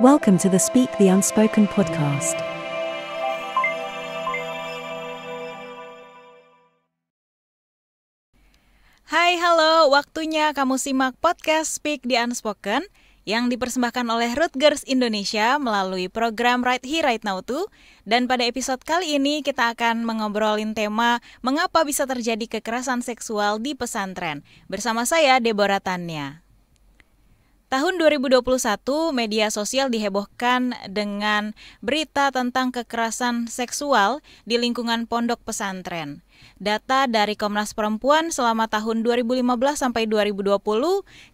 Welcome to the Speak the Unspoken podcast. Hai, halo. Waktunya kamu simak podcast Speak the Unspoken yang dipersembahkan oleh Rutgers Indonesia melalui program Right Here Right Now Too. Dan pada episode kali ini kita akan mengobrolin tema mengapa bisa terjadi kekerasan seksual di pesantren. Bersama saya Deborah Tanya. Tahun 2021, media sosial dihebohkan dengan berita tentang kekerasan seksual di lingkungan pondok pesantren. Data dari Komnas Perempuan selama tahun 2015 sampai 2020,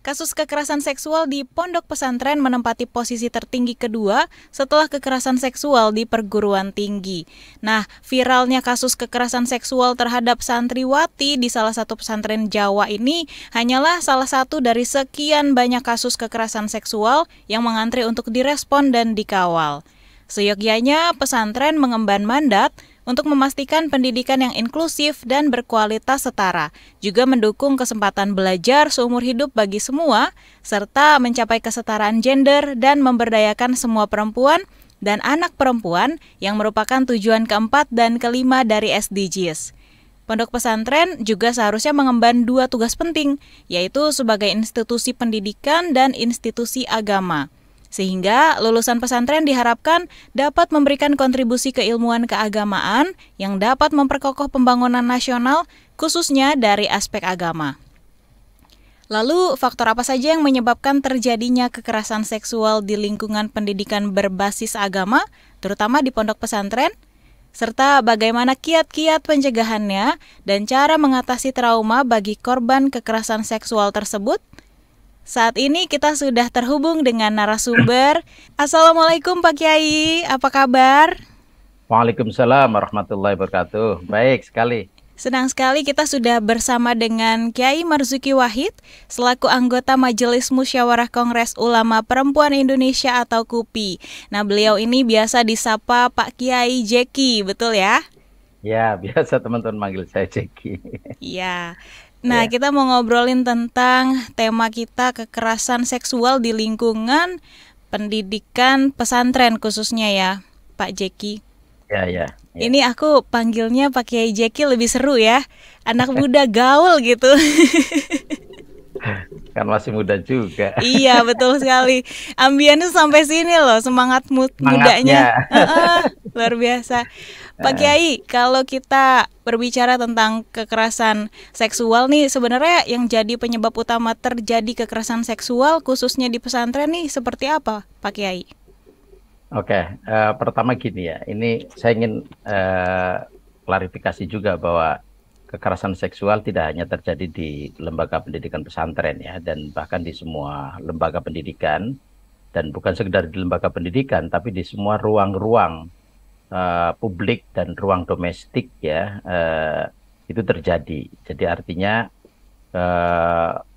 kasus kekerasan seksual di pondok pesantren menempati posisi tertinggi kedua setelah kekerasan seksual di perguruan tinggi. Nah, viralnya kasus kekerasan seksual terhadap santriwati di salah satu pesantren Jawa ini hanyalah salah satu dari sekian banyak kasus kekerasan seksual yang mengantri untuk direspon dan dikawal. Seyogyanya, pesantren mengemban mandat untuk memastikan pendidikan yang inklusif dan berkualitas setara, juga mendukung kesempatan belajar seumur hidup bagi semua, serta mencapai kesetaraan gender dan memberdayakan semua perempuan dan anak perempuan yang merupakan tujuan keempat dan kelima dari SDGs. Pondok pesantren juga seharusnya mengemban dua tugas penting, yaitu sebagai institusi pendidikan dan institusi agama. Sehingga lulusan pesantren diharapkan dapat memberikan kontribusi keilmuan keagamaan yang dapat memperkokoh pembangunan nasional, khususnya dari aspek agama. Lalu, faktor apa saja yang menyebabkan terjadinya kekerasan seksual di lingkungan pendidikan berbasis agama, terutama di pondok pesantren? Serta bagaimana kiat-kiat pencegahannya dan cara mengatasi trauma bagi korban kekerasan seksual tersebut? Saat ini kita sudah terhubung dengan narasumber. Assalamualaikum Pak Kiai, apa kabar? Waalaikumsalam warahmatullahi wabarakatuh. Baik sekali. Senang sekali kita sudah bersama dengan Kiai Marzuki Wahid selaku anggota Majelis Musyawarah Kongres Ulama Perempuan Indonesia atau KUPI. Nah, beliau ini biasa disapa Pak Kiai Jeki, betul ya? Ya, biasa teman-teman manggil saya Jeki. Iya. Nah, kita mau ngobrolin tentang tema kita kekerasan seksual di lingkungan pendidikan pesantren khususnya ya, Pak Jeki. Ya. Ini aku panggilnya Pak Kiai Jeki lebih seru ya, anak muda gaul gitu. Kan masih muda juga. Iya, betul sekali. Ambiennya sampai sini loh, semangat mudanya. Luar biasa. Pak Kiai, kalau kita berbicara tentang kekerasan seksual nih, sebenarnya yang jadi penyebab utama terjadi kekerasan seksual khususnya di pesantren nih seperti apa, Pak Kiai? Oke, pertama gini ya, ini saya ingin klarifikasi juga bahwa kekerasan seksual tidak hanya terjadi di lembaga pendidikan pesantren ya, dan bahkan di semua lembaga pendidikan, dan bukan sekedar di lembaga pendidikan, tapi di semua ruang-ruang publik dan ruang domestik ya, itu terjadi. Jadi artinya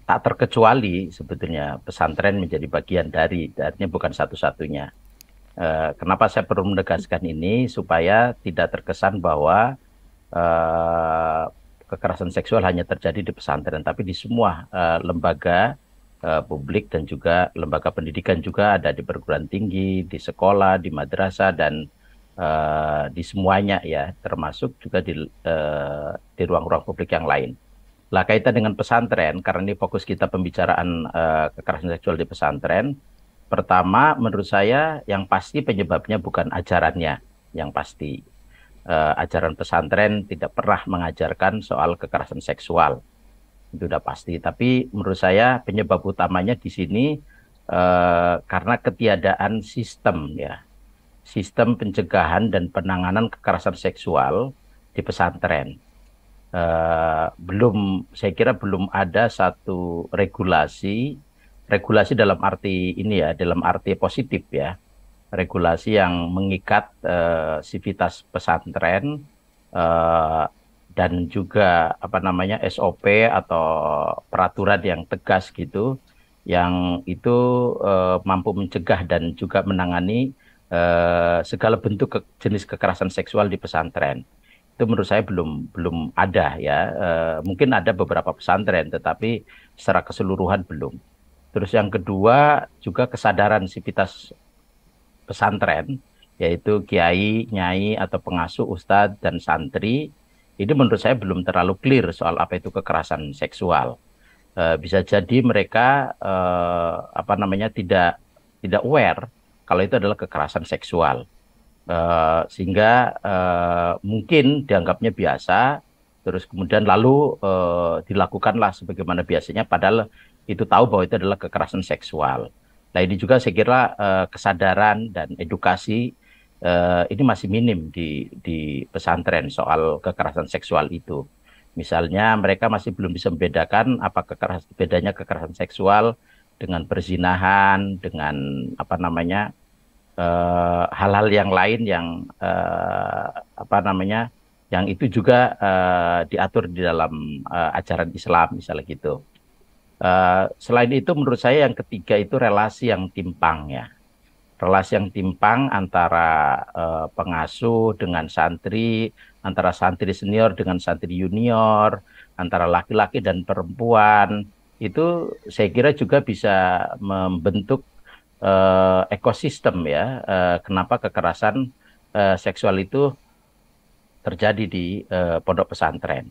tak terkecuali sebetulnya pesantren menjadi bagian dari, artinya bukan satu-satunya. Kenapa saya perlu menegaskan ini? Supaya tidak terkesan bahwa kekerasan seksual hanya terjadi di pesantren, tapi di semua lembaga publik dan juga lembaga pendidikan juga ada, di perguruan tinggi, di sekolah, di madrasah, dan di semuanya ya, termasuk juga di ruang-ruang publik yang lain. Lah, kaitan dengan pesantren, karena ini fokus kita pembicaraan kekerasan seksual di pesantren. Pertama, menurut saya yang pasti penyebabnya bukan ajarannya, yang pasti. Ajaran pesantren tidak pernah mengajarkan soal kekerasan seksual, itu udah pasti. Tapi menurut saya penyebab utamanya di sini karena ketiadaan sistem ya, sistem pencegahan dan penanganan kekerasan seksual di pesantren. Saya kira belum ada satu regulasi dalam arti ini ya, dalam arti positif ya, regulasi yang mengikat sivitas pesantren dan juga SOP atau peraturan yang tegas gitu, yang itu mampu mencegah dan juga menangani segala bentuk jenis kekerasan seksual di pesantren. Itu menurut saya belum ada ya. Mungkin ada beberapa pesantren, tetapi secara keseluruhan belum. Terus yang kedua juga kesadaran sivitas pesantren, yaitu kiai, nyai atau pengasuh, ustadz dan santri. Ini menurut saya belum terlalu clear soal apa itu kekerasan seksual. Bisa jadi mereka tidak aware kalau itu adalah kekerasan seksual. Sehingga mungkin dianggapnya biasa, terus kemudian lalu dilakukanlah sebagaimana biasanya, padahal itu tahu bahwa itu adalah kekerasan seksual. Nah ini juga saya kira kesadaran dan edukasi ini masih minim di pesantren soal kekerasan seksual itu. Misalnya mereka masih belum bisa membedakan apa bedanya kekerasan seksual dengan perzinahan, dengan hal-hal yang lain yang yang itu juga diatur di dalam ajaran Islam misalnya gitu. Selain itu menurut saya yang ketiga itu relasi yang timpang ya. Relasi yang timpang antara pengasuh dengan santri, antara santri senior dengan santri junior, antara laki-laki dan perempuan, itu saya kira juga bisa membentuk ekosistem ya. Kenapa kekerasan seksual itu terjadi di pondok pesantren.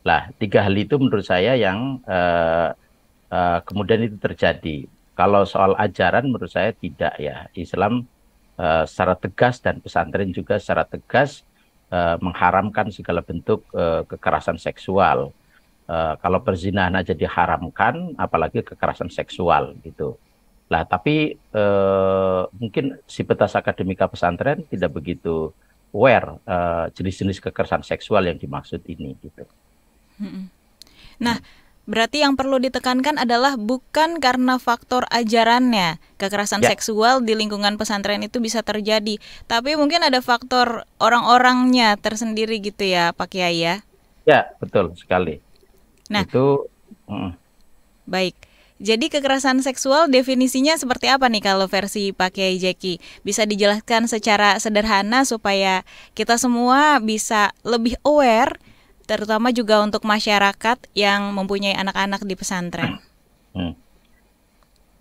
Nah, tiga hal itu menurut saya yang kemudian itu terjadi. Kalau soal ajaran menurut saya tidak ya. Islam secara tegas dan pesantren juga secara tegas mengharamkan segala bentuk kekerasan seksual. Kalau perzinahan aja diharamkan, apalagi kekerasan seksual gitu. Nah, tapi mungkin Sivitas Akademika Pesantren tidak begitu aware jenis-jenis kekerasan seksual yang dimaksud ini gitu. Nah, berarti yang perlu ditekankan adalah bukan karena faktor ajarannya kekerasan seksual di lingkungan pesantren itu bisa terjadi, tapi mungkin ada faktor orang-orangnya tersendiri gitu ya, Pak Kiai ya? Ya, betul sekali. Nah, itu baik. Jadi kekerasan seksual definisinya seperti apa nih kalau versi Pak Kiai Jeki? Bisa dijelaskan secara sederhana supaya kita semua bisa lebih aware, terutama juga untuk masyarakat yang mempunyai anak-anak di pesantren.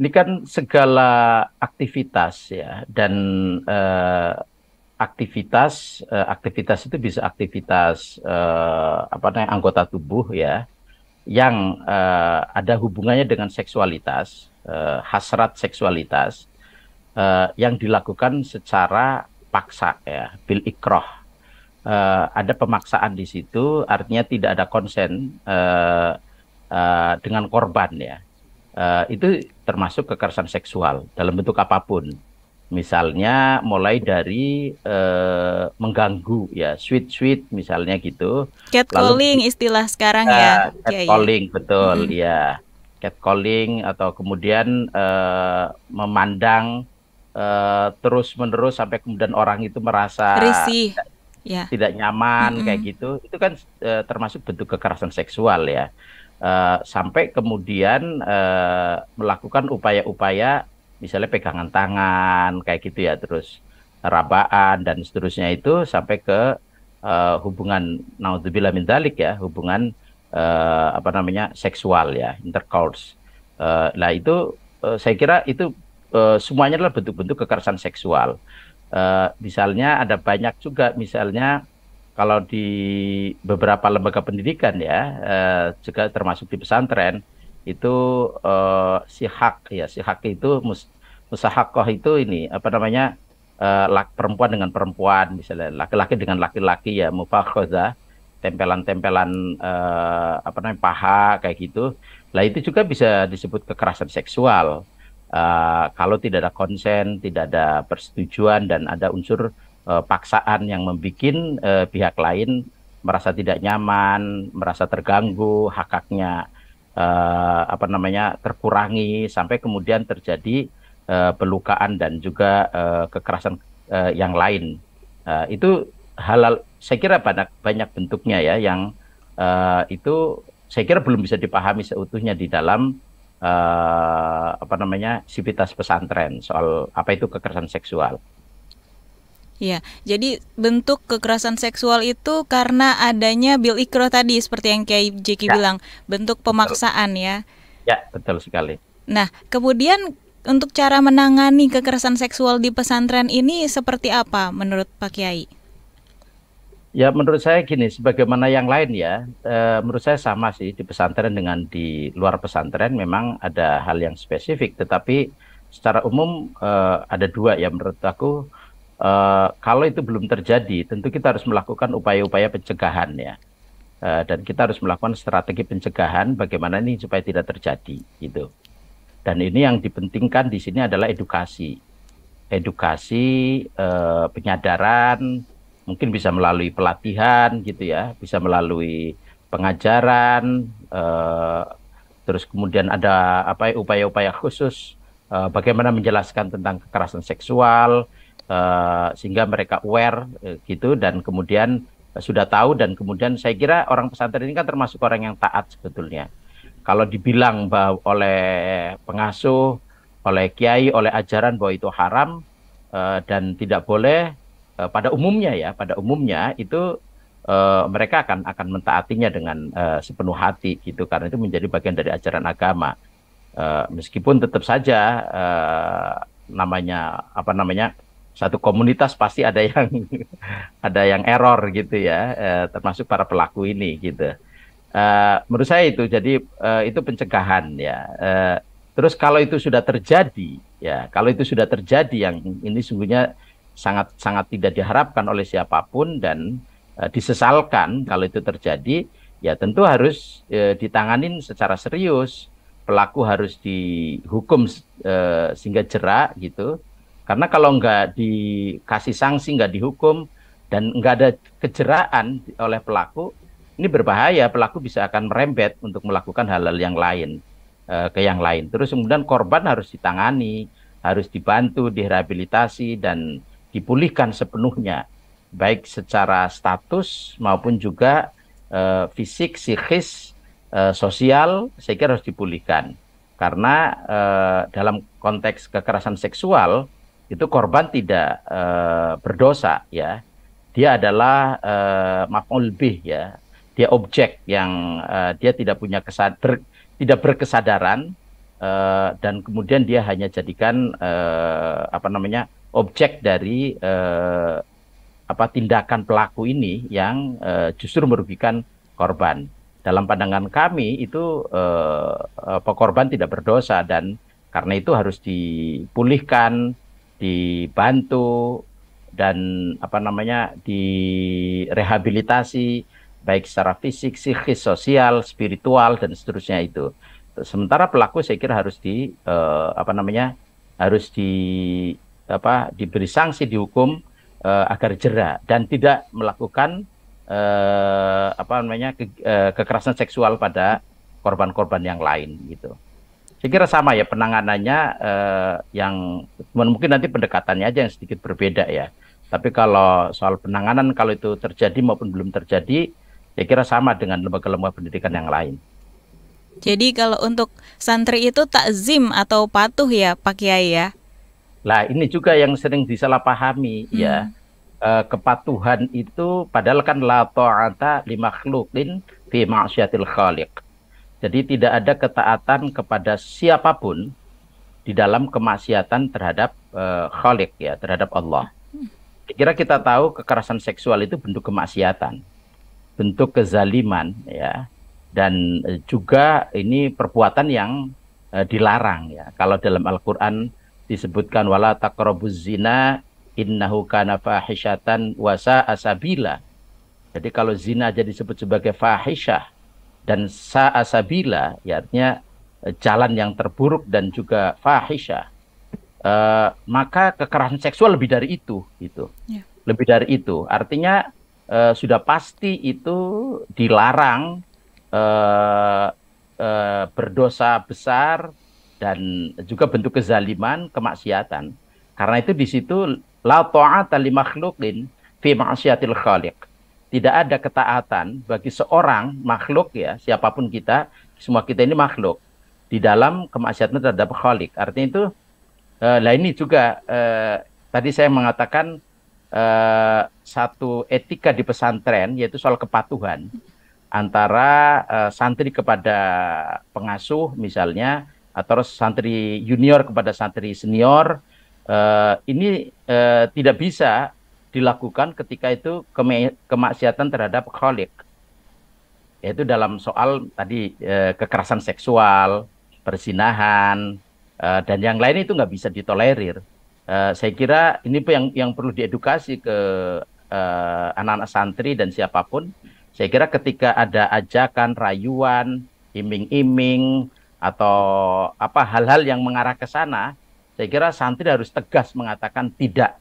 Ini kan segala aktivitas ya, dan aktivitas itu bisa aktivitas anggota tubuh ya, yang ada hubungannya dengan seksualitas, hasrat seksualitas yang dilakukan secara paksa ya, bil ikroh. Ada pemaksaan di situ, artinya tidak ada konsen dengan korban ya. Itu termasuk kekerasan seksual dalam bentuk apapun. Misalnya mulai dari mengganggu ya, sweet misalnya gitu. Catcalling istilah sekarang ya. Catcalling betul ya. Catcalling atau kemudian memandang terus-menerus sampai kemudian orang itu merasa risih. Tidak nyaman kayak gitu, itu kan termasuk bentuk kekerasan seksual ya. Sampai kemudian melakukan upaya-upaya, misalnya pegangan tangan kayak gitu ya, terus rabaan dan seterusnya, itu sampai ke hubungan naudzubillah min dzalik ya, hubungan seksual ya, intercourse. Nah itu saya kira itu semuanya adalah bentuk-bentuk kekerasan seksual. Misalnya ada banyak juga, misalnya kalau di beberapa lembaga pendidikan ya, juga termasuk di pesantren itu sihak itu musahakoh itu ini perempuan dengan perempuan, misalnya laki-laki dengan laki-laki ya, mufakhodzah, tempelan-tempelan paha kayak gitu. Lah itu juga bisa disebut kekerasan seksual. Kalau tidak ada konsen, tidak ada persetujuan, dan ada unsur paksaan yang membuat pihak lain merasa tidak nyaman, merasa terganggu, hak-haknya terkurangi, sampai kemudian terjadi pelukaan dan juga kekerasan yang lain. Itu halal, saya kira banyak bentuknya ya, yang itu saya kira belum bisa dipahami seutuhnya di dalam sivitas pesantren soal apa itu kekerasan seksual. Ya, jadi bentuk kekerasan seksual itu karena adanya bil ikroh tadi, seperti yang Kiai Jeki bilang, bentuk pemaksaan ya. Ya, betul sekali. Nah, kemudian untuk cara menangani kekerasan seksual di pesantren ini seperti apa menurut Pak Kiai? Ya, menurut saya gini, sebagaimana yang lain ya, menurut saya sama sih di pesantren dengan di luar pesantren memang ada hal yang spesifik, tetapi secara umum ada dua ya menurut aku. Kalau itu belum terjadi, tentu kita harus melakukan upaya-upaya pencegahan ya. Dan kita harus melakukan strategi pencegahan bagaimana ini supaya tidak terjadi gitu. Dan ini yang dipentingkan di sini adalah edukasi. Edukasi, penyadaran, mungkin bisa melalui pelatihan gitu ya, bisa melalui pengajaran, terus kemudian ada apa upaya-upaya khusus bagaimana menjelaskan tentang kekerasan seksual sehingga mereka aware gitu dan kemudian sudah tahu dan kemudian saya kira orang pesantren ini kan termasuk orang yang taat sebetulnya. Kalau dibilang bahwa oleh pengasuh, oleh kiai, oleh ajaran bahwa itu haram dan tidak boleh pada umumnya itu mereka akan mentaatinya dengan sepenuh hati gitu karena itu menjadi bagian dari ajaran agama. Meskipun tetap saja namanya satu komunitas pasti ada yang ada yang error gitu ya, termasuk para pelaku ini gitu. Menurut saya itu jadi itu pencegahan ya. Terus kalau itu sudah terjadi ya, kalau itu sudah terjadi yang ini sungguhnya sangat tidak diharapkan oleh siapapun dan disesalkan kalau itu terjadi, ya tentu harus ditanganin secara serius. Pelaku harus dihukum sehingga jera gitu. Karena kalau nggak dikasih sanksi, nggak dihukum, dan nggak ada kejeraan oleh pelaku, ini berbahaya. Pelaku bisa akan merembet untuk melakukan hal-hal yang lain, ke yang lain. Terus kemudian korban harus ditangani, harus dibantu, direhabilitasi, dan dipulihkan sepenuhnya, baik secara status maupun juga fisik, psikis, sosial, saya kira harus dipulihkan. Karena dalam konteks kekerasan seksual, itu korban tidak berdosa ya, dia adalah maf'ul bih ya, dia objek yang dia tidak punya tidak berkesadaran dan kemudian dia hanya jadikan objek dari tindakan pelaku ini yang justru merugikan korban. Dalam pandangan kami itu korban tidak berdosa dan karena itu harus dipulihkan, dibantu dan direhabilitasi baik secara fisik, psikis, sosial, spiritual dan seterusnya itu. Sementara pelaku saya kira harus diberi sanksi, dihukum agar jera dan tidak melakukan kekerasan seksual pada korban-korban yang lain gitu. Saya kira sama ya penanganannya yang mungkin nanti pendekatannya aja yang sedikit berbeda ya. Tapi kalau soal penanganan kalau itu terjadi maupun belum terjadi, saya kira sama dengan lembaga-lembaga pendidikan yang lain. Jadi kalau untuk santri itu takzim atau patuh ya Pak Kiai ya? Lah ini juga yang sering disalahpahami ya. Kepatuhan itu padahal kan la ta'ata li makhluqin fi ma'syiatil khaliq. Jadi tidak ada ketaatan kepada siapapun di dalam kemaksiatan terhadap khaliq ya, terhadap Allah. Kira kita tahu kekerasan seksual itu bentuk kemaksiatan, bentuk kezaliman ya. Dan juga ini perbuatan yang dilarang ya. Kalau dalam Al-Qur'an disebutkan wala taqrabuz zina innahu kana fahisyatan wa sa'a sabila. Jadi kalau zina aja disebut sebagai fahisyah dan sa'a sabila, ya artinya jalan yang terburuk dan juga fahisyah, maka kekerasan seksual lebih dari itu gitu. Yeah. Lebih dari itu. Artinya sudah pasti itu dilarang, berdosa besar dan juga bentuk kezaliman, kemaksiatan. Karena itu di situ la ta'ata li makhluqin fi ma'syiatil khaliq. Tidak ada ketaatan bagi seorang makhluk ya, siapapun kita, semua kita ini makhluk di dalam kemaksiatan terhadap khaliq. Artinya itu ini juga tadi saya mengatakan satu etika di pesantren yaitu soal kepatuhan antara santri kepada pengasuh misalnya atau santri junior kepada santri senior, ini tidak bisa dilakukan ketika itu kemaksiatan terhadap khalik, yaitu dalam soal tadi kekerasan seksual, perzinahan, dan yang lain itu nggak bisa ditolerir. Saya kira ini yang perlu diedukasi ke anak-anak santri dan siapapun. Saya kira ketika ada ajakan, rayuan, iming-iming, atau apa hal-hal yang mengarah ke sana, saya kira santri harus tegas mengatakan tidak,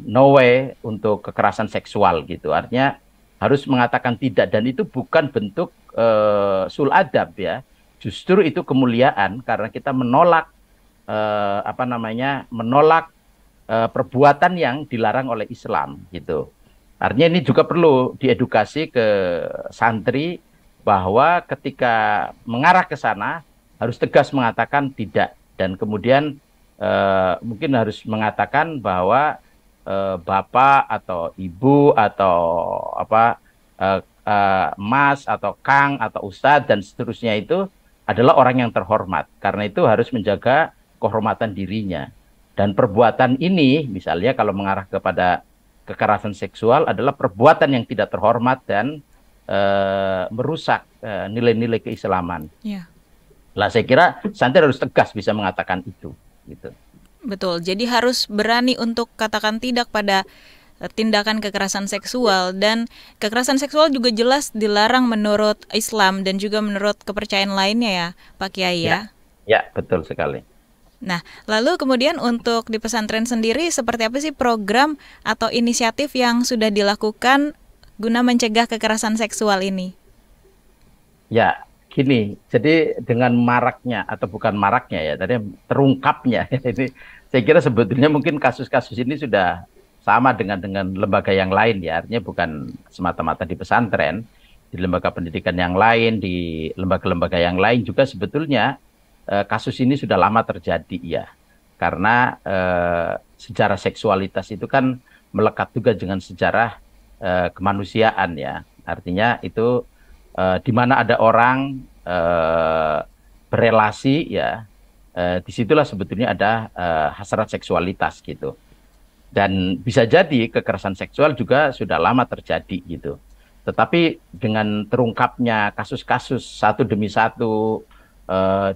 no way untuk kekerasan seksual gitu. Artinya harus mengatakan tidak, dan itu bukan bentuk sul adab ya. Justru itu kemuliaan karena kita menolak menolak perbuatan yang dilarang oleh Islam gitu. Artinya ini juga perlu diedukasi ke santri bahwa ketika mengarah ke sana harus tegas mengatakan tidak, dan kemudian mungkin harus mengatakan bahwa bapak atau ibu atau mas atau kang atau ustadz dan seterusnya itu adalah orang yang terhormat. Karena itu harus menjaga kehormatan dirinya. Dan perbuatan ini, misalnya kalau mengarah kepada kekerasan seksual, adalah perbuatan yang tidak terhormat dan merusak nilai-nilai keislaman. Ya. Lah saya kira santri harus tegas bisa mengatakan itu. Gitu. Betul, jadi harus berani untuk katakan tidak pada tindakan kekerasan seksual, dan kekerasan seksual juga jelas dilarang menurut Islam dan juga menurut kepercayaan lainnya ya Pak Kiai ya? Ya, betul sekali. Nah, lalu kemudian untuk di pesantren sendiri seperti apa sih program atau inisiatif yang sudah dilakukan guna mencegah kekerasan seksual ini? Ya, gini, jadi dengan maraknya atau bukan maraknya ya, tadi terungkapnya ini saya kira sebetulnya mungkin kasus-kasus ini sudah sama dengan lembaga yang lain ya, artinya bukan semata-mata di pesantren, di lembaga pendidikan yang lain, di lembaga-lembaga yang lain juga sebetulnya kasus ini sudah lama terjadi ya, karena sejarah seksualitas itu kan melekat juga dengan sejarah kemanusiaan ya, artinya itu di mana ada orang berelasi ya, disitulah sebetulnya ada hasrat seksualitas gitu. Dan bisa jadi kekerasan seksual juga sudah lama terjadi gitu. Tetapi dengan terungkapnya kasus-kasus satu demi satu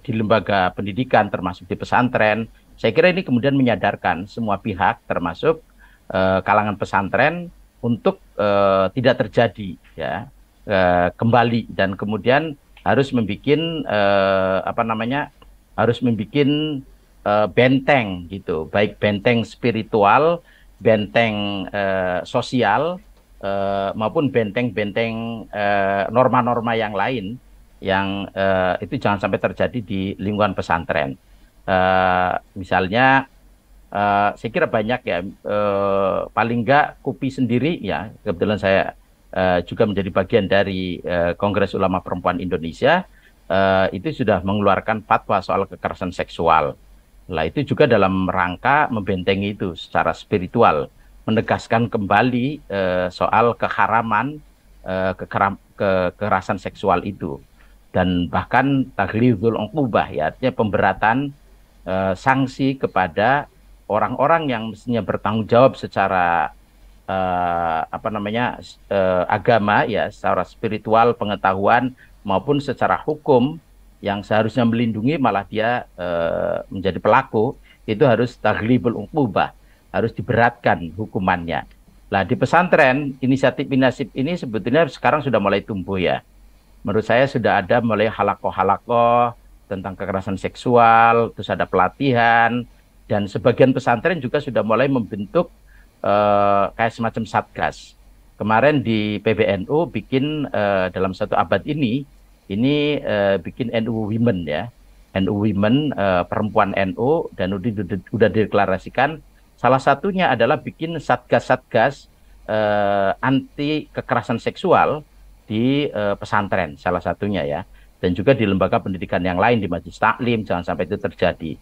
di lembaga pendidikan termasuk di pesantren, saya kira ini kemudian menyadarkan semua pihak termasuk kalangan pesantren untuk tidak terjadi ya kembali, dan kemudian harus membuat benteng gitu, baik benteng spiritual, benteng sosial, maupun benteng-benteng norma-norma yang lain yang itu jangan sampai terjadi di lingkungan pesantren. Misalnya saya kira banyak ya, paling nggak KUPI sendiri ya, kebetulan saya juga menjadi bagian dari Kongres Ulama Perempuan Indonesia, itu sudah mengeluarkan fatwa soal kekerasan seksual. Lah itu juga dalam rangka membentengi itu secara spiritual, menegaskan kembali soal keharaman kekerasan seksual itu, dan bahkan taghlizul uqubah ya, artinya pemberatan sanksi kepada orang-orang yang mestinya bertanggung jawab secara agama ya, secara spiritual, pengetahuan maupun secara hukum, yang seharusnya melindungi malah dia menjadi pelaku, itu harus taghlibul uqubah, harus diberatkan hukumannya. Nah di pesantren inisiatif ini sebetulnya sekarang sudah mulai tumbuh ya. Menurut saya sudah ada mulai halakoh-halakoh tentang kekerasan seksual, terus ada pelatihan, dan sebagian pesantren juga sudah mulai membentuk kayak semacam satgas. Kemarin di PBNU bikin dalam satu abad ini bikin NU Women ya, NU Women, perempuan NU, dan udah dideklarasikan. Salah satunya adalah bikin satgas-satgas anti kekerasan seksual di pesantren, salah satunya ya, dan juga di lembaga pendidikan yang lain, di majelis taklim, jangan sampai itu terjadi.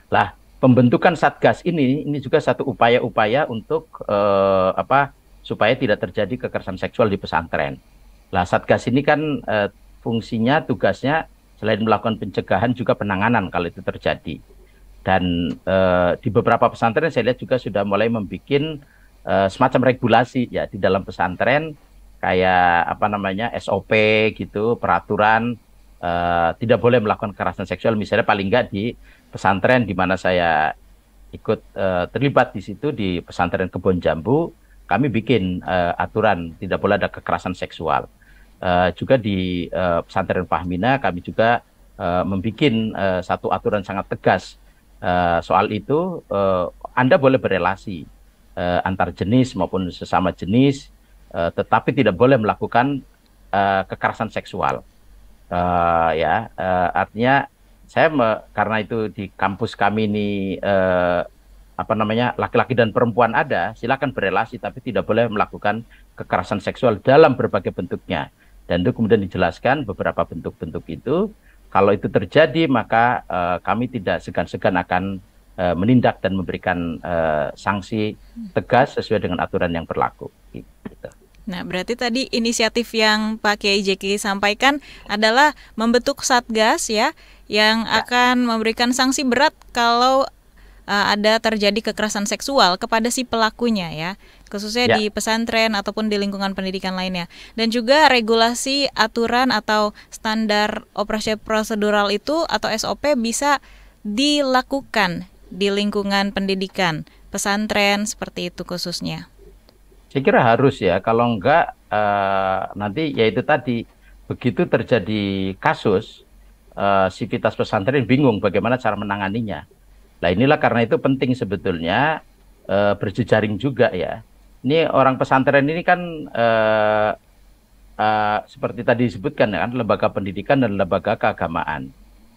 Lah, pembentukan satgas ini juga satu upaya-upaya untuk supaya tidak terjadi kekerasan seksual di pesantren. Lah, satgas ini kan fungsinya, tugasnya Selain melakukan pencegahan juga penanganan kalau itu terjadi. Dan di beberapa pesantren saya lihat juga sudah mulai membuat semacam regulasi ya di dalam pesantren, kayak apa namanya SOP gitu, peraturan tidak boleh melakukan kekerasan seksual. Misalnya paling enggak di pesantren di mana saya ikut terlibat di situ, di pesantren Kebon Jambu, kami bikin aturan tidak boleh ada kekerasan seksual. Juga di pesantren Fahmina kami juga membuat satu aturan sangat tegas soal itu. Anda boleh berelasi antar jenis maupun sesama jenis, tetapi tidak boleh melakukan kekerasan seksual. Artinya karena itu di kampus kami ini apa namanya laki-laki dan perempuan ada, silakan berelasi tapi tidak boleh melakukan kekerasan seksual dalam berbagai bentuknya. Dan itu kemudian dijelaskan beberapa bentuk-bentuk itu. Kalau itu terjadi maka kami tidak segan-segan akan menindak dan memberikan sanksi tegas sesuai dengan aturan yang berlaku. Gitu. Nah, berarti tadi inisiatif yang Pak Kiai Jeki sampaikan adalah membentuk satgas ya, yang akan memberikan sanksi berat kalau ada terjadi kekerasan seksual kepada si pelakunya ya, khususnya di pesantren ataupun di lingkungan pendidikan lainnya. Dan juga regulasi aturan atau standar operasi prosedural itu atau SOP bisa dilakukan di lingkungan pendidikan, pesantren seperti itu khususnya. Saya kira harus ya, kalau enggak nanti ya itu tadi, begitu terjadi kasus, sivitas pesantren bingung bagaimana cara menanganinya. Nah inilah karena itu penting sebetulnya berjejaring juga ya. Ini orang pesantren ini kan seperti tadi disebutkan kan, lembaga pendidikan dan lembaga keagamaan.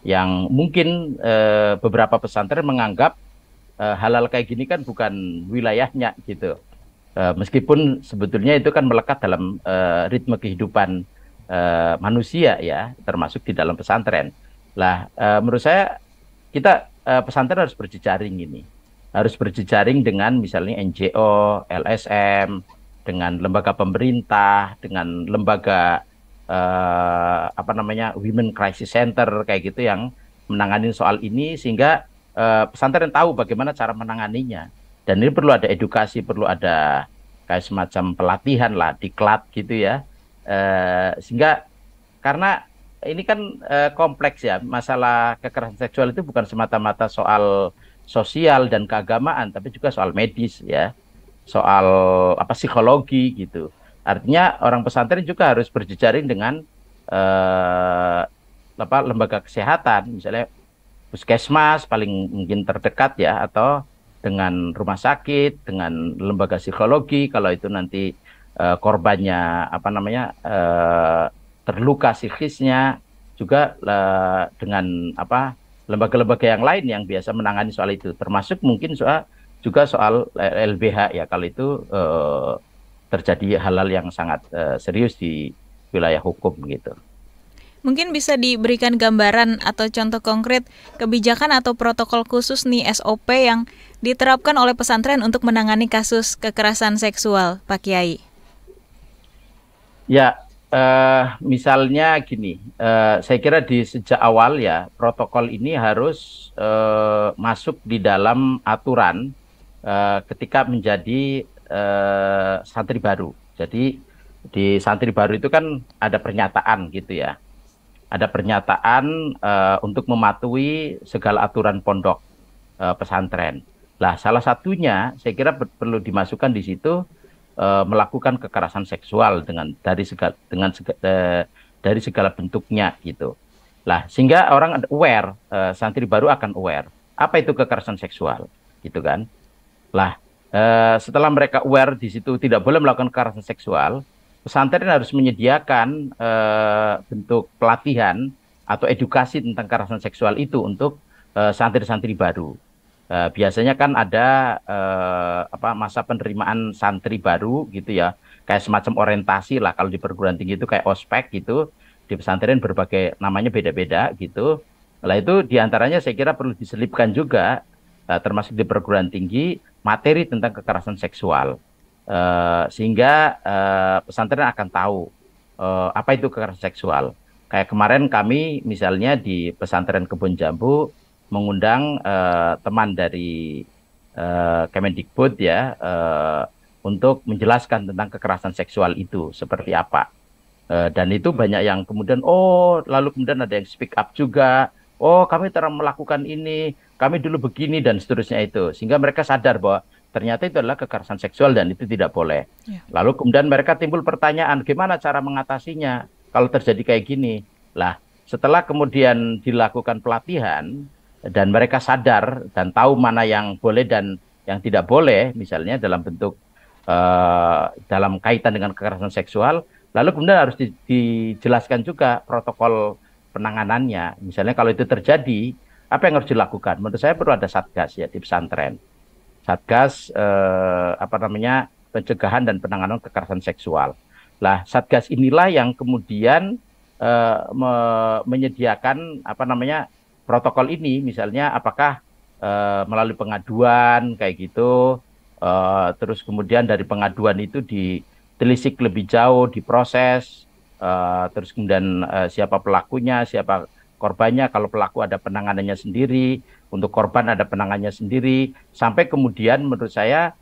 Yang mungkin beberapa pesantren menganggap hal-hal kayak gini kan bukan wilayahnya gitu. Meskipun sebetulnya itu kan melekat dalam ritme kehidupan manusia ya, termasuk di dalam pesantren. Lah menurut saya kita pesantren harus berjejaring ini. Harus berjejaring dengan misalnya NGO, LSM, dengan lembaga pemerintah, dengan lembaga Women Crisis Center kayak gitu yang menangani soal ini, sehingga pesantren tahu bagaimana cara menanganinya. Dan ini perlu ada edukasi, perlu ada kayak semacam pelatihan lah, diklat gitu ya. Sehingga karena ini kan kompleks ya, masalah kekerasan seksual itu bukan semata-mata soal sosial dan keagamaan, tapi juga soal medis ya, soal psikologi gitu. Artinya orang pesantren juga harus berjejaring dengan lembaga kesehatan, misalnya puskesmas paling mungkin terdekat ya, atau dengan rumah sakit, dengan lembaga psikologi kalau itu nanti korbannya terluka psikisnya, juga dengan lembaga-lembaga yang lain yang biasa menangani soal itu, termasuk mungkin juga soal LBH ya kalau itu terjadi hal-hal yang sangat serius di wilayah hukum gitu. Mungkin bisa diberikan gambaran atau contoh konkret kebijakan atau protokol khusus nih SOP yang diterapkan oleh pesantren untuk menangani kasus kekerasan seksual, Pak Kiai. Ya, misalnya gini, saya kira di sejak awal ya protokol ini harus masuk di dalam aturan ketika menjadi santri baru. Jadi di santri baru itu kan ada pernyataan gitu ya. Ada pernyataan untuk mematuhi segala aturan pondok pesantren. Lah, salah satunya saya kira perlu dimasukkan di situ melakukan kekerasan seksual dari segala bentuknya gitu. Lah, sehingga orang aware, santri baru akan aware apa itu kekerasan seksual, gitu kan. Lah, setelah mereka aware di situ tidak boleh melakukan kekerasan seksual, pesantren harus menyediakan bentuk pelatihan atau edukasi tentang kekerasan seksual itu untuk santri-santri baru. Biasanya kan ada masa penerimaan santri baru gitu ya, kayak semacam orientasi lah kalau di perguruan tinggi itu kayak ospek gitu, di pesantren berbagai namanya beda-beda gitu. Nah itu diantaranya saya kira perlu diselipkan juga, termasuk di perguruan tinggi, materi tentang kekerasan seksual. Sehingga pesantren akan tahu apa itu kekerasan seksual. Kayak kemarin kami misalnya di pesantren Kebun Jambu mengundang teman dari Kemendikbud ya untuk menjelaskan tentang kekerasan seksual itu seperti apa. Dan itu banyak yang kemudian lalu kemudian ada yang speak up juga. Oh, kami telah melakukan ini, kami dulu begini dan seterusnya itu. Sehingga mereka sadar bahwa ternyata itu adalah kekerasan seksual dan itu tidak boleh. Ya. Lalu kemudian mereka timbul pertanyaan, gimana cara mengatasinya kalau terjadi kayak gini? Lah, setelah kemudian dilakukan pelatihan dan mereka sadar dan tahu mana yang boleh dan yang tidak boleh, misalnya dalam bentuk dalam kaitan dengan kekerasan seksual, lalu kemudian harus dijelaskan juga protokol penanganannya. Misalnya kalau itu terjadi, apa yang harus dilakukan? Menurut saya perlu ada satgas ya di pesantren. Satgas pencegahan dan penanganan kekerasan seksual. Lah, satgas inilah yang kemudian menyediakan protokol ini, misalnya apakah melalui pengaduan kayak gitu, terus kemudian dari pengaduan itu ditelisik lebih jauh, diproses, terus kemudian siapa pelakunya, siapa korbannya, kalau pelaku ada penanganannya sendiri, untuk korban ada penanganannya sendiri, sampai kemudian menurut saya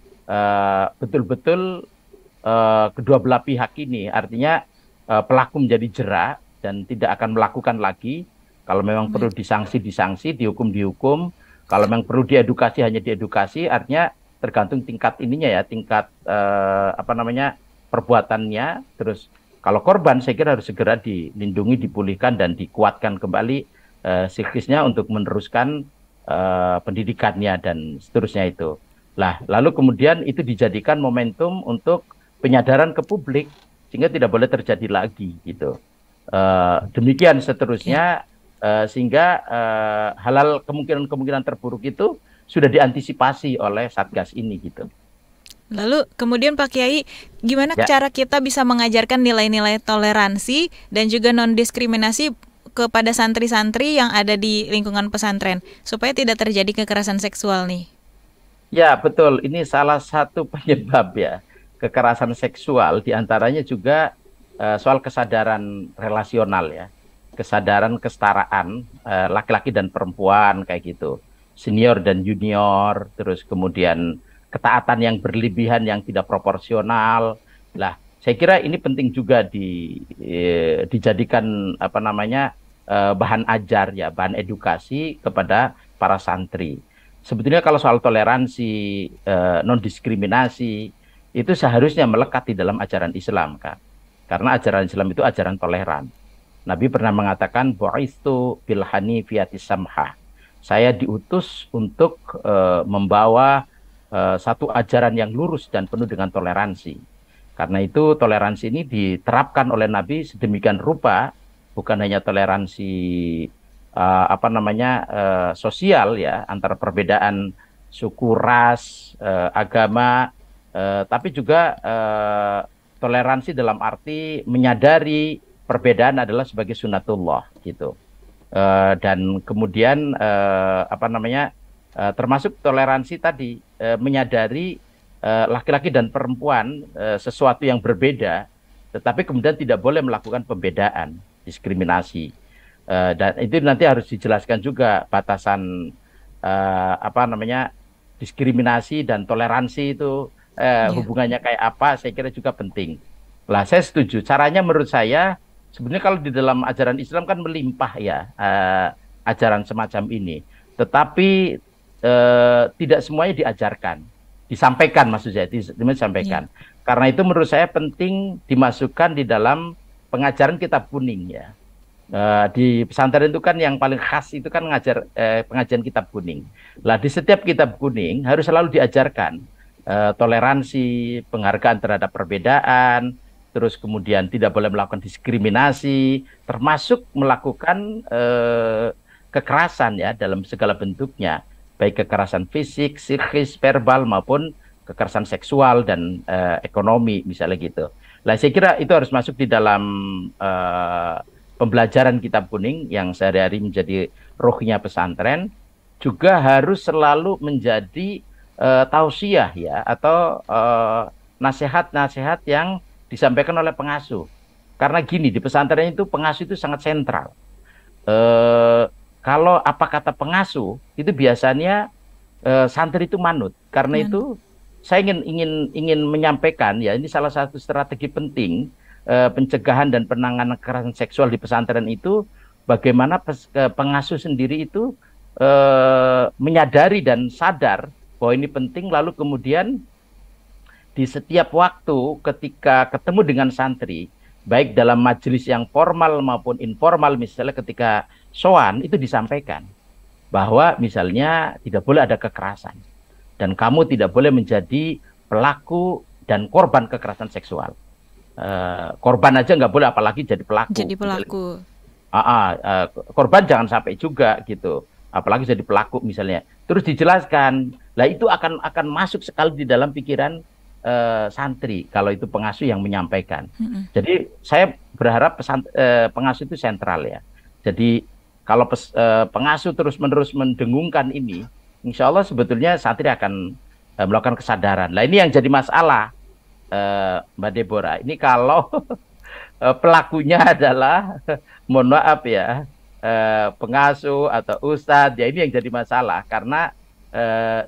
betul-betul kedua belah pihak ini, artinya pelaku menjadi jera dan tidak akan melakukan lagi. Kalau memang perlu disanksi, dihukum. Kalau memang perlu diedukasi, hanya diedukasi, artinya tergantung tingkat ininya ya, tingkat perbuatannya. Terus kalau korban saya kira harus segera dilindungi, dipulihkan dan dikuatkan kembali psikisnya untuk meneruskan pendidikannya dan seterusnya itu. Lah, lalu kemudian itu dijadikan momentum untuk penyadaran ke publik sehingga tidak boleh terjadi lagi gitu. Demikian seterusnya sehingga halal kemungkinan terburuk itu sudah diantisipasi oleh Satgas ini gitu. Lalu kemudian Pak Kiai, gimana cara kita bisa mengajarkan nilai-nilai toleransi dan juga non-diskriminasi kepada santri-santri yang ada di lingkungan pesantren supaya tidak terjadi kekerasan seksual nih? Ya betul, ini salah satu penyebab ya kekerasan seksual, diantaranya juga soal kesadaran relasional ya, kesadaran kesetaraan laki-laki dan perempuan kayak gitu, senior dan junior, terus kemudian ketaatan yang berlebihan yang tidak proporsional. Lah, saya kira ini penting juga dijadikan bahan ajar ya, bahan edukasi kepada para santri. Sebetulnya kalau soal toleransi, non diskriminasi itu seharusnya melekat di dalam ajaran Islam kan. Karena ajaran Islam itu ajaran toleran. Nabi pernah mengatakan bu'itsu bil hanifiyati samhah. Saya diutus untuk membawa satu ajaran yang lurus dan penuh dengan toleransi. Karena itu toleransi ini diterapkan oleh Nabi sedemikian rupa, bukan hanya toleransi sosial ya, antara perbedaan suku, ras, agama, tapi juga toleransi dalam arti menyadari perbedaan adalah sebagai sunatullah gitu. Dan kemudian termasuk toleransi tadi, menyadari laki-laki dan perempuan sesuatu yang berbeda, tetapi kemudian tidak boleh melakukan pembedaan, diskriminasi. Dan itu nanti harus dijelaskan juga batasan diskriminasi dan toleransi itu hubungannya kayak apa, saya kira juga penting. Lah, saya setuju. Caranya menurut saya sebenarnya kalau di dalam ajaran Islam kan melimpah ya ajaran semacam ini, tetapi tidak semuanya diajarkan, disampaikan maksud saya, disampaikan. Karena itu menurut saya penting dimasukkan di dalam pengajaran kitab kuning ya. Di pesantren itu kan yang paling khas itu kan ngajar pengajian kitab kuning. Lah di setiap kitab kuning harus selalu diajarkan toleransi, penghargaan terhadap perbedaan, terus kemudian tidak boleh melakukan diskriminasi, termasuk melakukan kekerasan ya dalam segala bentuknya, baik kekerasan fisik, psikis, verbal maupun kekerasan seksual dan ekonomi misalnya gitu. Lah saya kira itu harus masuk di dalam pembelajaran kitab kuning yang sehari-hari menjadi rohnya pesantren, juga harus selalu menjadi tausiah ya, atau nasihat-nasihat yang disampaikan oleh pengasuh. Karena gini, di pesantren itu pengasuh itu sangat sentral. Eh, Kalau apa kata pengasuh itu biasanya santri itu manut. Karena itu saya ingin menyampaikan ya, ini salah satu strategi penting pencegahan dan penanganan kekerasan seksual di pesantren itu, bagaimana pengasuh sendiri itu menyadari dan sadar bahwa ini penting, lalu kemudian di setiap waktu ketika ketemu dengan santri, baik dalam majelis yang formal maupun informal, misalnya ketika sowan itu disampaikan bahwa misalnya tidak boleh ada kekerasan dan kamu tidak boleh menjadi pelaku dan korban kekerasan seksual. Korban aja nggak boleh, apalagi jadi pelaku. Jadi pelaku. Korban jangan sampai juga gitu, apalagi jadi pelaku misalnya. Terus dijelaskan, lah itu akan masuk sekali di dalam pikiran santri kalau itu pengasuh yang menyampaikan. Jadi saya berharap pengasuh itu sentral ya. Jadi kalau pengasuh terus-menerus mendengungkan ini, insya Allah sebetulnya santri akan melakukan kesadaran. Lah ini yang jadi masalah, Mbak Deborah. Ini kalau pelakunya adalah mohon maaf ya, pengasuh atau ustadz, ya ini yang jadi masalah. Karena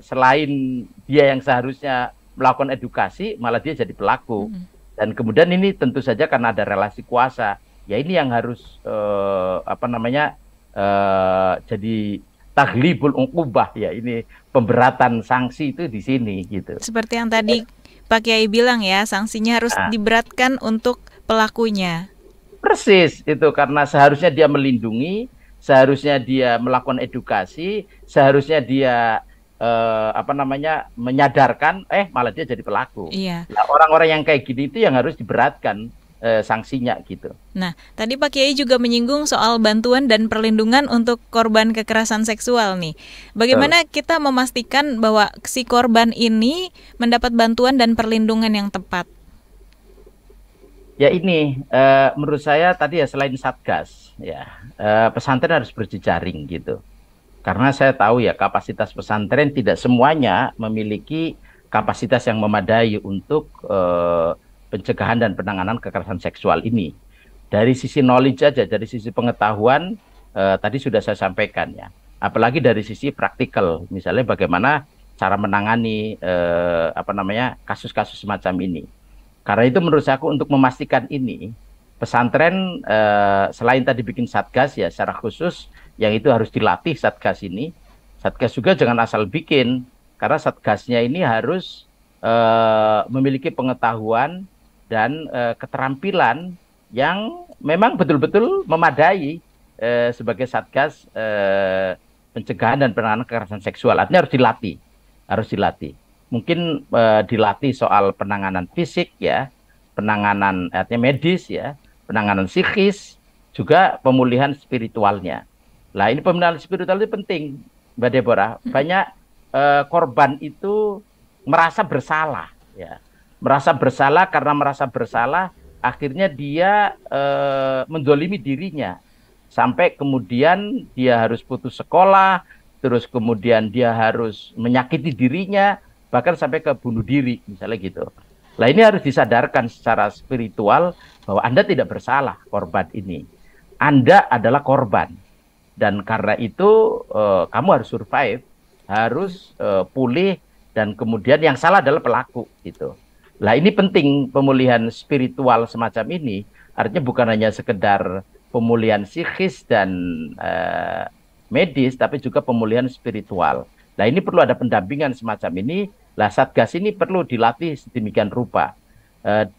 selain dia yang seharusnya melakukan edukasi, malah dia jadi pelaku. Dan kemudian ini tentu saja karena ada relasi kuasa, ya ini yang harus jadi taglibul uqubah ya, ini pemberatan sanksi itu di sini gitu. Seperti yang tadi Pak Kiai bilang ya, sanksinya harus diberatkan untuk pelakunya. Persis itu, karena seharusnya dia melindungi, seharusnya dia melakukan edukasi, seharusnya dia menyadarkan, malah dia jadi pelaku. Iya. Nah, orang-orang yang kayak gini itu yang harus diberatkan sanksinya gitu. Nah, tadi Pak Kiai juga menyinggung soal bantuan dan perlindungan untuk korban kekerasan seksual nih. Bagaimana kita memastikan bahwa si korban ini mendapat bantuan dan perlindungan yang tepat? Ya ini, menurut saya tadi ya, selain Satgas, ya pesantren harus berjejaring gitu. Karena saya tahu ya, kapasitas pesantren tidak semuanya memiliki kapasitas yang memadai untuk pencegahan dan penanganan kekerasan seksual ini. Dari sisi knowledge aja, dari sisi pengetahuan, tadi sudah saya sampaikan ya. Apalagi dari sisi praktikal, misalnya bagaimana cara menangani kasus-kasus semacam ini. Karena itu menurut saya, untuk memastikan ini, pesantren selain tadi bikin satgas ya secara khusus, yang itu harus dilatih satgas ini. Satgas juga jangan asal bikin, karena satgasnya ini harus memiliki pengetahuan dan keterampilan yang memang betul-betul memadai sebagai satgas pencegahan dan penanganan kekerasan seksual. Artinya harus dilatih. Mungkin dilatih soal penanganan fisik ya, penanganan artinya medis ya, penanganan psikis, juga pemulihan spiritualnya. Lah ini pemulihan spiritual itu penting, Mbak Deborah. Banyak korban itu merasa bersalah ya. Merasa bersalah, karena merasa bersalah akhirnya dia mendolimi dirinya. Sampai kemudian dia harus putus sekolah, terus kemudian dia harus menyakiti dirinya, bahkan sampai ke bunuh diri misalnya gitu. Nah ini harus disadarkan secara spiritual bahwa Anda tidak bersalah, korban ini. Anda adalah korban. Dan karena itu kamu harus survive, harus pulih, dan kemudian yang salah adalah pelaku gitu. Nah ini penting pemulihan spiritual semacam ini, artinya bukan hanya sekedar pemulihan psikis dan medis, tapi juga pemulihan spiritual. Nah ini perlu ada pendampingan semacam ini. Lah Satgas ini perlu dilatih sedemikian rupa,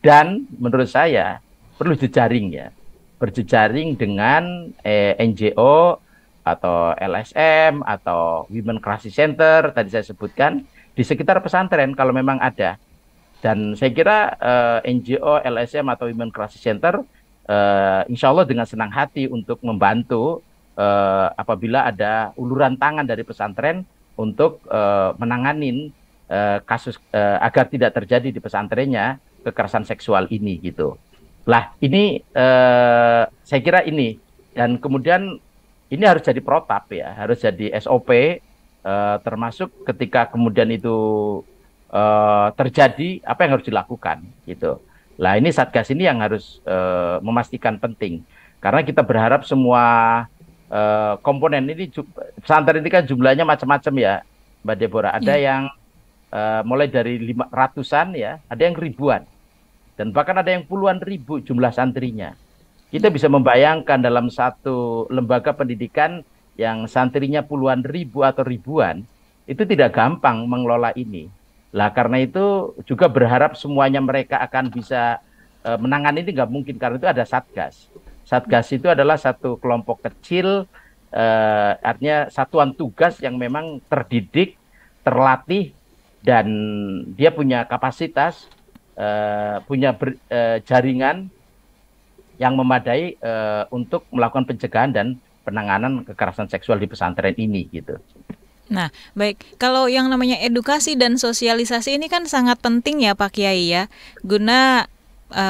dan menurut saya perlu jejaring ya, berjejaring dengan NGO atau LSM atau Women Crisis Center tadi saya sebutkan di sekitar pesantren kalau memang ada. Dan saya kira NGO, LSM atau Women Crisis Center insya Allah dengan senang hati untuk membantu apabila ada uluran tangan dari pesantren untuk menanganin kasus agar tidak terjadi di pesantrennya kekerasan seksual ini gitu. Lah ini saya kira ini, dan kemudian ini harus jadi protap ya, harus jadi SOP, termasuk ketika kemudian itu terjadi apa yang harus dilakukan gitu. Lah ini Satgas ini yang harus memastikan penting, karena kita berharap semua komponen ini, pesantren ini kan jumlahnya macam-macam ya, Mbak Deborah. Ada yang mulai dari 500-an ya, ada yang ribuan, dan bahkan ada yang puluhan ribu jumlah santrinya. Kita bisa membayangkan dalam satu lembaga pendidikan yang santrinya puluhan ribu atau ribuan, itu tidak gampang mengelola ini. Lah karena itu juga berharap semuanya mereka akan bisa menangani ini nggak mungkin, karena itu ada Satgas. Satgas itu adalah satu kelompok kecil, artinya satuan tugas yang memang terdidik, terlatih, dan dia punya kapasitas, punya jaringan yang memadai untuk melakukan pencegahan dan penanganan kekerasan seksual di pesantren ini gitu. Nah, baik. Kalau yang namanya edukasi dan sosialisasi ini kan sangat penting ya Pak Kiai ya, guna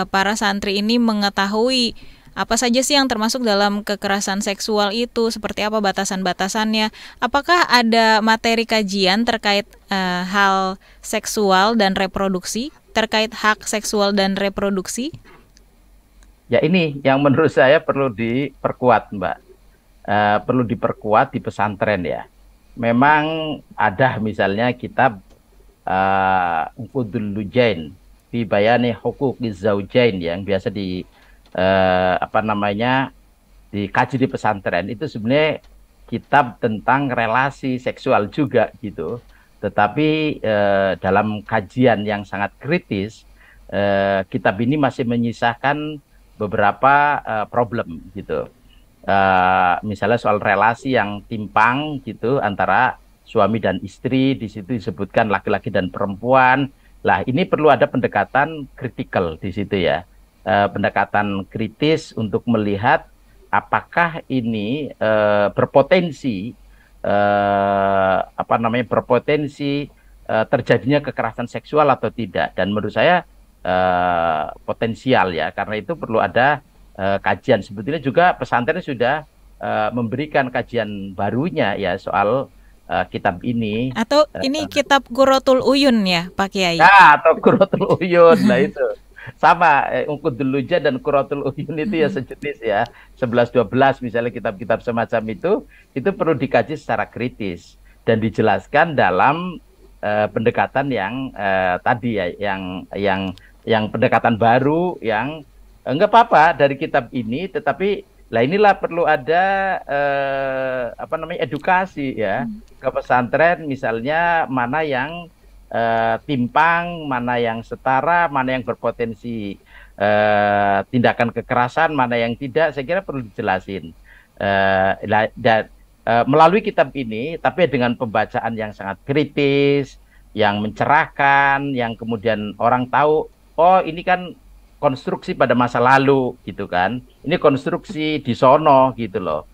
para santri ini mengetahui apa saja sih yang termasuk dalam kekerasan seksual itu, seperti apa batasan-batasannya. Apakah ada materi kajian terkait hal seksual dan reproduksi, terkait hak seksual dan reproduksi? Ya ini yang menurut saya perlu diperkuat, Mbak. Perlu diperkuat di pesantren ya. Memang ada misalnya kitab Unqudul Lujain fi Bayani Huquqiz Zaujain yang biasa dikaji di pesantren. Itu sebenarnya kitab tentang relasi seksual juga gitu. Tetapi dalam kajian yang sangat kritis, kitab ini masih menyisakan beberapa problem gitu. Misalnya soal relasi yang timpang gitu antara suami dan istri, di situ disebutkan laki-laki dan perempuan. Lah ini perlu ada pendekatan kritikal di situ ya, pendekatan kritis untuk melihat apakah ini berpotensi terjadinya kekerasan seksual atau tidak. Dan menurut saya potensial ya, karena itu perlu ada kajian. Sebetulnya juga pesantren sudah memberikan kajian barunya ya soal kitab ini. Atau ini kitab Qurratul Uyun ya Pak Kiai? Nah, atau Qurratul Uyun, nah itu sama, Unqudul Lujain dan Qurratul Uyun itu ya sejenis ya, 11-12 misalnya kitab-kitab semacam itu perlu dikaji secara kritis dan dijelaskan dalam pendekatan yang tadi ya, yang pendekatan baru yang enggak apa-apa dari kitab ini, tetapi lah inilah perlu ada edukasi ya ke pesantren, misalnya mana yang timpang, mana yang setara, mana yang berpotensi tindakan kekerasan, mana yang tidak. Saya kira perlu dijelasin. Melalui kitab ini, tapi dengan pembacaan yang sangat kritis, yang mencerahkan, yang kemudian orang tahu, oh ini kan konstruksi pada masa lalu gitu kan, ini konstruksi di sono gitu loh.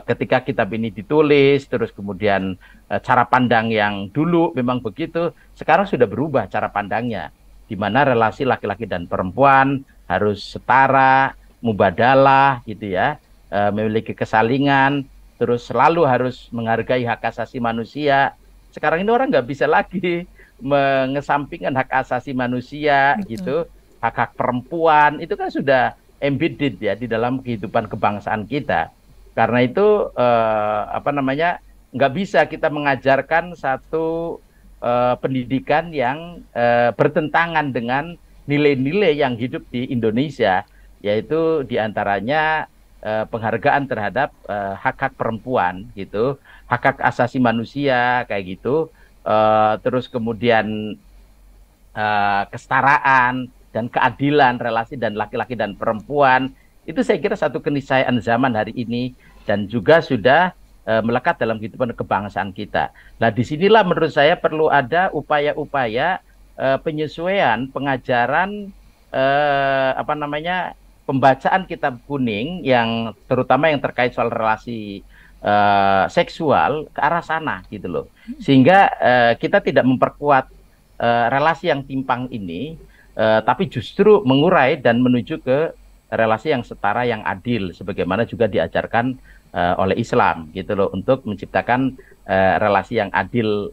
Ketika kitab ini ditulis, terus kemudian cara pandang yang dulu memang begitu, sekarang sudah berubah cara pandangnya, di mana relasi laki-laki dan perempuan harus setara, mubadalah gitu ya, memiliki kesalingan, terus selalu harus menghargai hak asasi manusia. Sekarang ini orang nggak bisa lagi mengesampingkan hak asasi manusia gitu, hak-hak perempuan, itu kan sudah embedded ya di dalam kehidupan kebangsaan kita. Karena itu nggak bisa kita mengajarkan satu pendidikan yang bertentangan dengan nilai-nilai yang hidup di Indonesia, yaitu diantaranya penghargaan terhadap hak-hak perempuan gitu, hak-hak asasi manusia kayak gitu, terus kemudian kesetaraan dan keadilan relasi dan laki-laki dan perempuan. Itu saya kira satu keniscayaan zaman hari ini dan juga sudah melekat dalam kehidupan kebangsaan kita. Nah, disinilah menurut saya perlu ada upaya-upaya penyesuaian pengajaran pembacaan kitab kuning yang terutama yang terkait soal relasi seksual ke arah sana gitu loh. Sehingga kita tidak memperkuat relasi yang timpang ini, tapi justru mengurai dan menuju ke relasi yang setara, yang adil, sebagaimana juga diajarkan oleh Islam gitu loh, untuk menciptakan relasi yang adil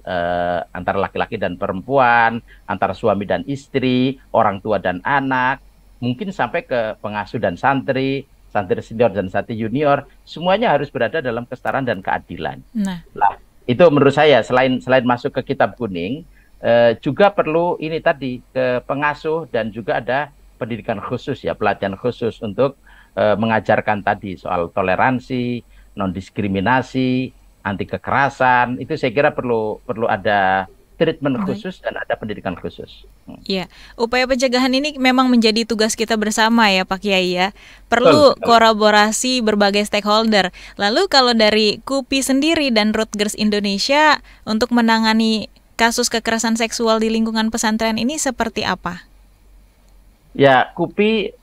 antara laki-laki dan perempuan, antara suami dan istri, orang tua dan anak, mungkin sampai ke pengasuh dan santri, santri senior dan santri junior, semuanya harus berada dalam kesetaraan dan keadilan. Nah, Lah, itu menurut saya selain masuk ke kitab kuning, juga perlu ini tadi ke pengasuh dan juga ada pendidikan khusus ya, pelatihan khusus untuk mengajarkan tadi soal toleransi, non diskriminasi, anti kekerasan. Itu saya kira perlu ada treatment baik. khusus dan ada pendidikan khusus. Ya, upaya pencegahan ini memang menjadi tugas kita bersama ya Pak Kiai ya. Betul Perlu sekali. kolaborasi berbagai stakeholder. Lalu kalau dari KUPI sendiri dan Rutgers Indonesia untuk menangani kasus kekerasan seksual di lingkungan pesantren ini seperti apa? Ya, KUPI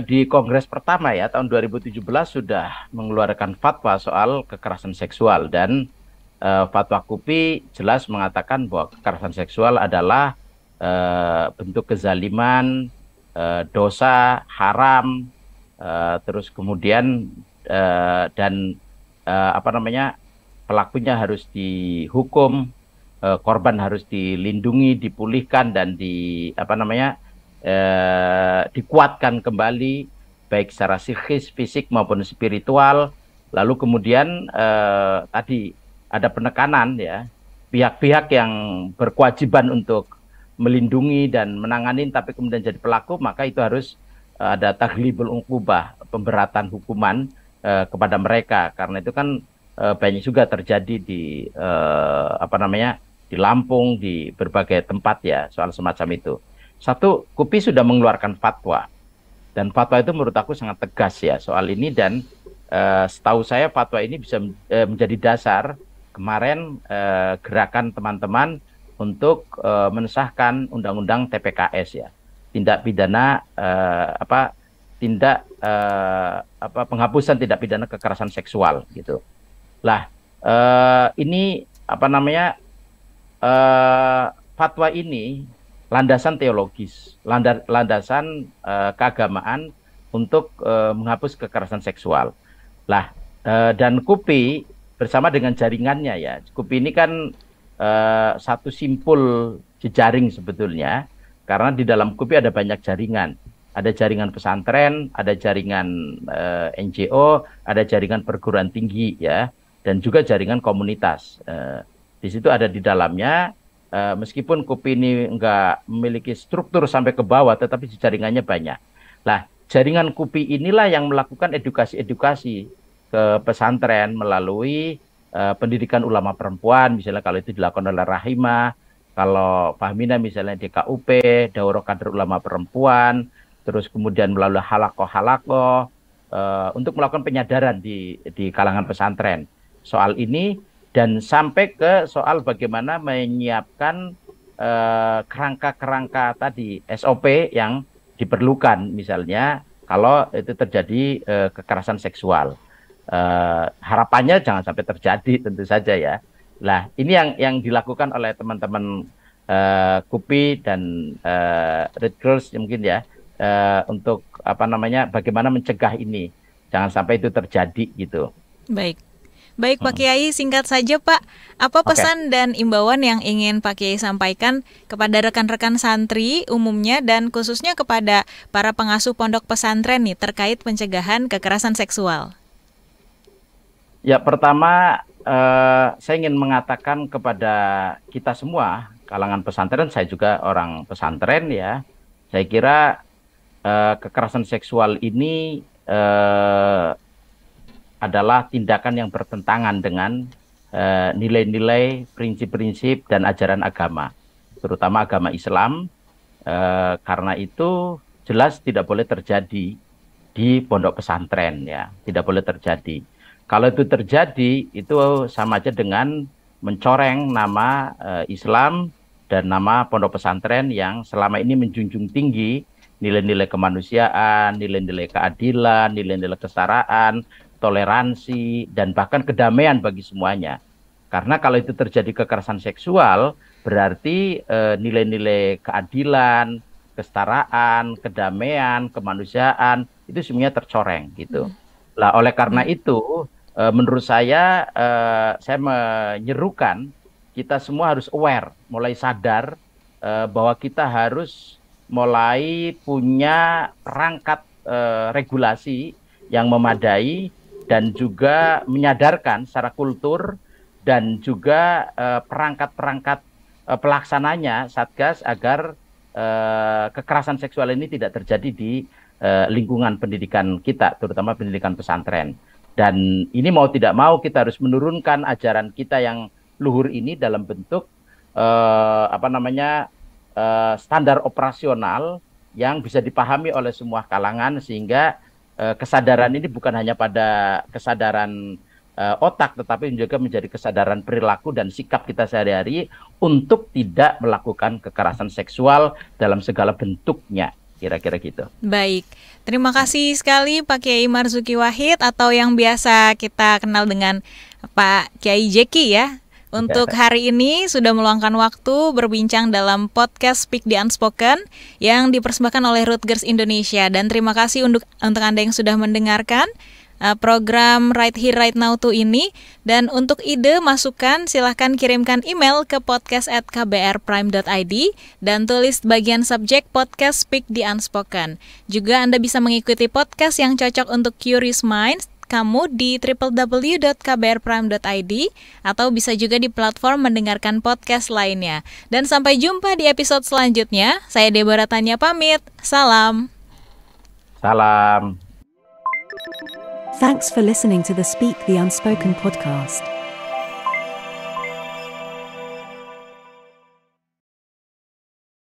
di Kongres pertama ya tahun 2017 sudah mengeluarkan fatwa soal kekerasan seksual dan fatwa KUPI jelas mengatakan bahwa kekerasan seksual adalah bentuk kezaliman, dosa, haram, terus kemudian dan apa namanya pelakunya harus dihukum, korban harus dilindungi, dipulihkan dan dikuatkan kembali baik secara psikis, fisik maupun spiritual. Lalu kemudian tadi ada penekanan ya pihak-pihak yang berkewajiban untuk melindungi dan menangani tapi kemudian jadi pelaku, maka itu harus ada taghlibul uqubah, pemberatan hukuman kepada mereka. Karena itu kan banyak juga terjadi di di Lampung, di berbagai tempat ya soal semacam itu. Satu, KUPI sudah mengeluarkan fatwa dan fatwa itu menurut aku sangat tegas ya soal ini dan setahu saya fatwa ini bisa menjadi dasar kemarin gerakan teman-teman untuk mensahkan undang-undang TPKS ya, tindak pidana penghapusan tindak pidana kekerasan seksual gitu. Lah ini fatwa ini landasan teologis, landasan keagamaan untuk menghapus kekerasan seksual. Lah dan KUPI bersama dengan jaringannya ya, KUPI ini kan satu simpul jejaring sebetulnya, karena di dalam KUPI ada banyak jaringan. Ada jaringan pesantren, ada jaringan NGO, ada jaringan perguruan tinggi ya, dan juga jaringan komunitas. Di situ ada di dalamnya, meskipun KUPI ini nggak memiliki struktur sampai ke bawah, tetapi jaringannya banyak. Nah, jaringan KUPI inilah yang melakukan edukasi-edukasi ke pesantren melalui pendidikan ulama perempuan, misalnya kalau itu dilakukan oleh Rahimah, kalau Fahmina misalnya di KUP, Daurah Kader Ulama Perempuan, terus kemudian melalui halakoh-halakoh untuk melakukan penyadaran di kalangan pesantren soal ini, dan sampai ke soal bagaimana menyiapkan kerangka-kerangka tadi SOP yang diperlukan, misalnya kalau itu terjadi kekerasan seksual. Harapannya jangan sampai terjadi tentu saja ya. Nah ini yang dilakukan oleh teman-teman KUPI dan Rutgers mungkin ya, untuk bagaimana mencegah ini jangan sampai itu terjadi gitu. Baik Pak Kiai, singkat saja Pak, apa pesan dan imbauan yang ingin Pak Kiai sampaikan kepada rekan-rekan santri umumnya dan khususnya kepada para pengasuh pondok pesantren nih terkait pencegahan kekerasan seksual? Ya, pertama saya ingin mengatakan kepada kita semua, kalangan pesantren, saya juga orang pesantren ya, saya kira kekerasan seksual ini adalah tindakan yang bertentangan dengan nilai-nilai, prinsip-prinsip, dan ajaran agama, terutama agama Islam. Karena itu jelas tidak boleh terjadi di pondok pesantren ya, tidak boleh terjadi. Kalau itu terjadi, itu sama aja dengan mencoreng nama Islam dan nama pondok pesantren yang selama ini menjunjung tinggi nilai-nilai kemanusiaan, nilai-nilai keadilan, nilai-nilai kesetaraan, toleransi, dan bahkan kedamaian bagi semuanya. Karena kalau itu terjadi kekerasan seksual, berarti nilai-nilai keadilan, kesetaraan, kedamaian, kemanusiaan, itu semuanya tercoreng gitu. Lah, oleh karena itu, menurut saya menyerukan kita semua harus aware, mulai sadar bahwa kita harus mulai punya perangkat regulasi yang memadai dan juga menyadarkan secara kultur dan juga perangkat-perangkat pelaksananya Satgas agar kekerasan seksual ini tidak terjadi di lingkungan pendidikan kita, terutama pendidikan pesantren. Dan ini mau tidak mau kita harus menurunkan ajaran kita yang luhur ini dalam bentuk standar operasional yang bisa dipahami oleh semua kalangan, sehingga kesadaran ini bukan hanya pada kesadaran otak, tetapi juga menjadi kesadaran perilaku dan sikap kita sehari-hari untuk tidak melakukan kekerasan seksual dalam segala bentuknya, kira-kira gitu. Baik, terima kasih sekali Pak Kiai Marzuki Wahid, atau yang biasa kita kenal dengan Pak Kiai Jeki ya. Untuk hari ini sudah meluangkan waktu berbincang dalam podcast Speak the Unspoken yang dipersembahkan oleh Rutgers Indonesia. Dan terima kasih untuk Anda yang sudah mendengarkan program Right Here Right Now to ini. Dan untuk ide, masukan, silahkan kirimkan email ke podcast@kbrprime.id dan tulis bagian subjek podcast Speak the Unspoken. Juga Anda bisa mengikuti podcast yang cocok untuk Curious Minds kamu di www.kbrprime.id atau bisa juga di platform mendengarkan podcast lainnya. Dan sampai jumpa di episode selanjutnya. Saya Deborah Tanya pamit. Salam. Salam. Thanks for listening to the Speak the Unspoken podcast.